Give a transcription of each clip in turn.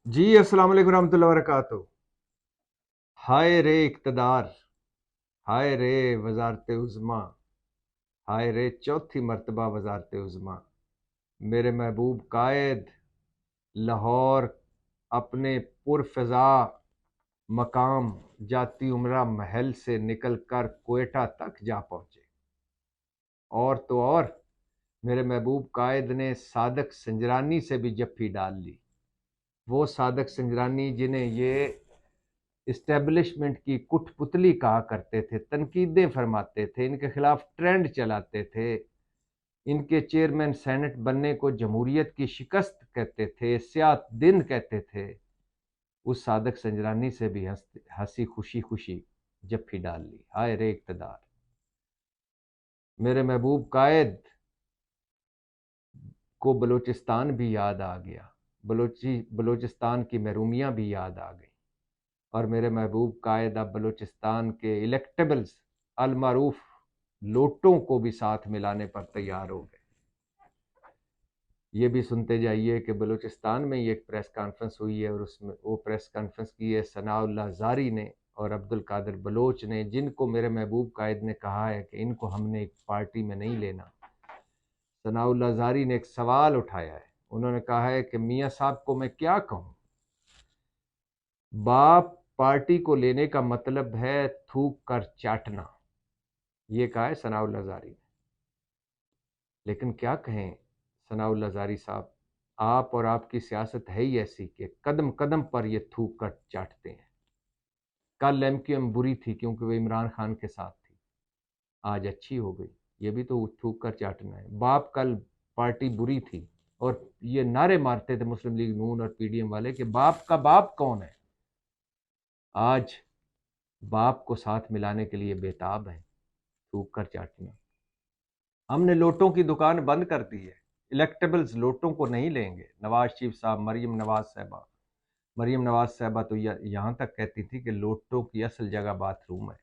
جی السلام علیکم ورحمۃ اللہ وبرکاتہ۔ ہائے رے اقتدار، ہائے رے وزارت عظما، ہائے رے چوتھی مرتبہ وزارت عظما۔ میرے محبوب قائد، لاہور اپنے پرفضا مقام جاتی عمرہ محل سے نکل کر کوئٹہ تک جا پہنچے، اور تو اور میرے محبوب قائد نے صادق سنجرانی سے بھی جفی ڈال لی۔ وہ صادق سنجرانی جنہیں یہ اسٹیبلشمنٹ کی کٹ پتلی کہا کرتے تھے، تنقیدیں فرماتے تھے، ان کے خلاف ٹرینڈ چلاتے تھے، ان کے چیئرمین سینٹ بننے کو جمہوریت کی شکست کہتے تھے، سیاہ دن کہتے تھے، اس صادق سنجرانی سے بھی ہنسی خوشی خوشی جفی ڈال لی۔ ہائے رے اقتدار۔ میرے محبوب قائد کو بلوچستان بھی یاد آ گیا، بلوچستان کی محرومیاں بھی یاد آ گئیں، اور میرے محبوب قائد اب بلوچستان کے الیکٹیبلز المعروف لوٹوں کو بھی ساتھ ملانے پر تیار ہو گئے۔ یہ بھی سنتے جائیے کہ بلوچستان میں یہ ایک پریس کانفرنس ہوئی ہے، اور اس میں وہ پریس کانفرنس کی ہے ثناء اللہ زاری نے اور عبد القادر بلوچ نے، جن کو میرے محبوب قائد نے کہا ہے کہ ان کو ہم نے ایک پارٹی میں نہیں لینا۔ ثناء اللہ زاری نے ایک سوال اٹھایا ہے، انہوں نے کہا ہے کہ میاں صاحب کو میں کیا کہوں، باپ پارٹی کو لینے کا مطلب ہے تھوک کر چاٹنا، یہ کہا ہے ثناء اللہ زاری نے۔ لیکن کیا کہیں ثناء اللہ زاری صاحب، آپ اور آپ کی سیاست ہے ہی ایسی کہ قدم قدم پر یہ تھوک کر چاٹتے ہیں۔ کل ایم کیو ایم بری تھی کیونکہ وہ عمران خان کے ساتھ تھی، آج اچھی ہو گئی، یہ بھی تو تھوک کر چاٹنا ہے۔ باپ کل پارٹی بری تھی اور یہ نعرے مارتے تھے مسلم لیگ نون اور پی ڈی ایم والے کہ باپ کا باپ کون ہے، آج باپ کو ساتھ ملانے کے لیے بےتاب ہیں، تھوک کر چاٹنا۔ ہم نے لوٹوں کی دکان بند کر دی ہے، الیکٹیبلز لوٹوں کو نہیں لیں گے۔ نواز شریف صاحب، مریم نواز صاحبہ تو یہاں تک کہتی تھی کہ لوٹوں کی اصل جگہ باتھ روم ہے،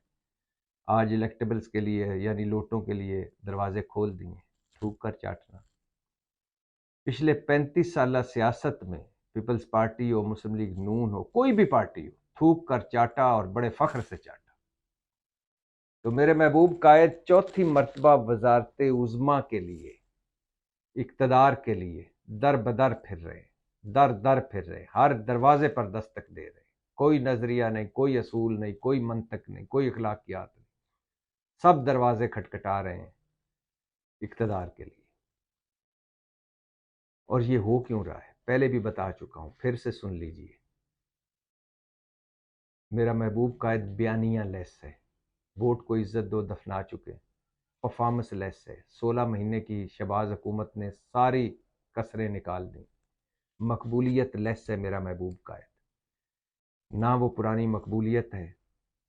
آج الیکٹیبلز کے لیے یعنی لوٹوں کے لیے دروازے کھول دیے، تھوک کر چاٹنا۔ پچھلے 35 سالہ سیاست میں پیپلز پارٹی ہو، مسلم لیگ نون ہو، کوئی بھی پارٹی ہو، تھوک کر چاٹا اور بڑے فخر سے چاٹا۔ تو میرے محبوب قائد چوتھی مرتبہ وزارت عظما کے لیے، اقتدار کے لیے در بدر پھر رہے، در در پھر رہے، ہر دروازے پر دستک دے رہے، کوئی نظریہ نہیں، کوئی اصول نہیں، کوئی منطق نہیں، کوئی اخلاقیات نہیں، سب دروازے کھٹکھٹا رہے ہیں اقتدار کے لیے۔ اور یہ ہو کیوں رہا ہے پہلے بھی بتا چکا ہوں، پھر سے سن لیجئے۔ میرا محبوب قائد بیانیہ لیس ہے، ووٹ کو عزت دو دفنا چکے، پرفارمنس لیس ہے، 16 مہینے کی شہباز حکومت نے ساری کسریں نکال دیں، مقبولیت لیس ہے میرا محبوب قائد، نہ وہ پرانی مقبولیت ہے،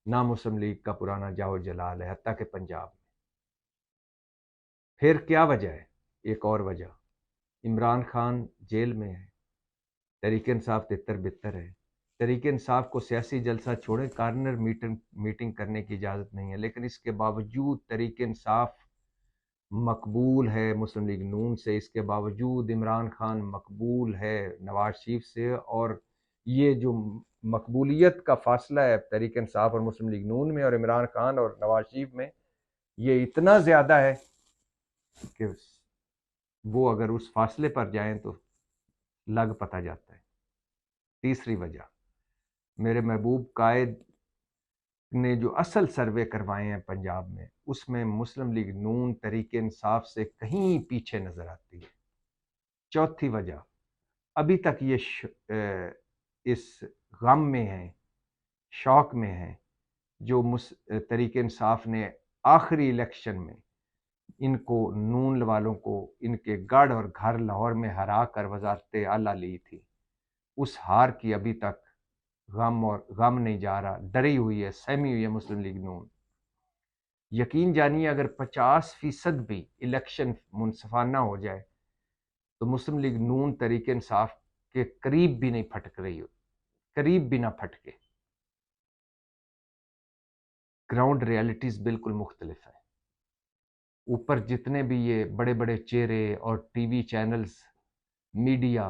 نہ مسلم لیگ کا پرانا جاؤ جلال ہے، حتیٰ کہ پنجاب میں۔ پھر کیا وجہ ہے؟ ایک اور وجہ، عمران خان جیل میں ہے، تحریک انصاف تتر بتر ہے، تحریک انصاف کو سیاسی جلسہ چھوڑے کارنر میٹنگ کرنے کی اجازت نہیں ہے، لیکن اس کے باوجود تحریک انصاف مقبول ہے مسلم لیگ نون سے، اس کے باوجود عمران خان مقبول ہے نواز شریف سے، اور یہ جو مقبولیت کا فاصلہ ہے تحریک انصاف اور مسلم لیگ نون میں اور عمران خان اور نواز شریف میں، یہ اتنا زیادہ ہے کہ وہ اگر اس فاصلے پر جائیں تو لگ پتہ جاتا ہے۔ تیسری وجہ، میرے محبوب قائد نے جو اصل سروے کروائے ہیں پنجاب میں، اس میں مسلم لیگ نون تحریک انصاف سے کہیں پیچھے نظر آتی ہے۔ چوتھی وجہ، ابھی تک یہ اس غم میں ہیں، شوق میں ہیں، جو تحریک انصاف نے آخری الیکشن میں ان کو نون والوں کو ان کے گڑھ اور گھر لاہور میں ہرا کر وزارت اعلیٰ لی تھی، اس ہار کی ابھی تک غم نہیں جا رہا، ڈری ہوئی ہے، سہمی ہوئی ہے مسلم لیگ نون۔ یقین جانیے اگر 50% بھی الیکشن منصفانہ ہو جائے تو مسلم لیگ نون تحریک انصاف کے قریب بھی نہیں پھٹک رہی ہو، قریب بھی نہ پھٹکے۔ گراؤنڈ ریالٹیز بالکل مختلف ہے۔ اوپر جتنے بھی یہ بڑے بڑے چہرے اور ٹی وی چینلز، میڈیا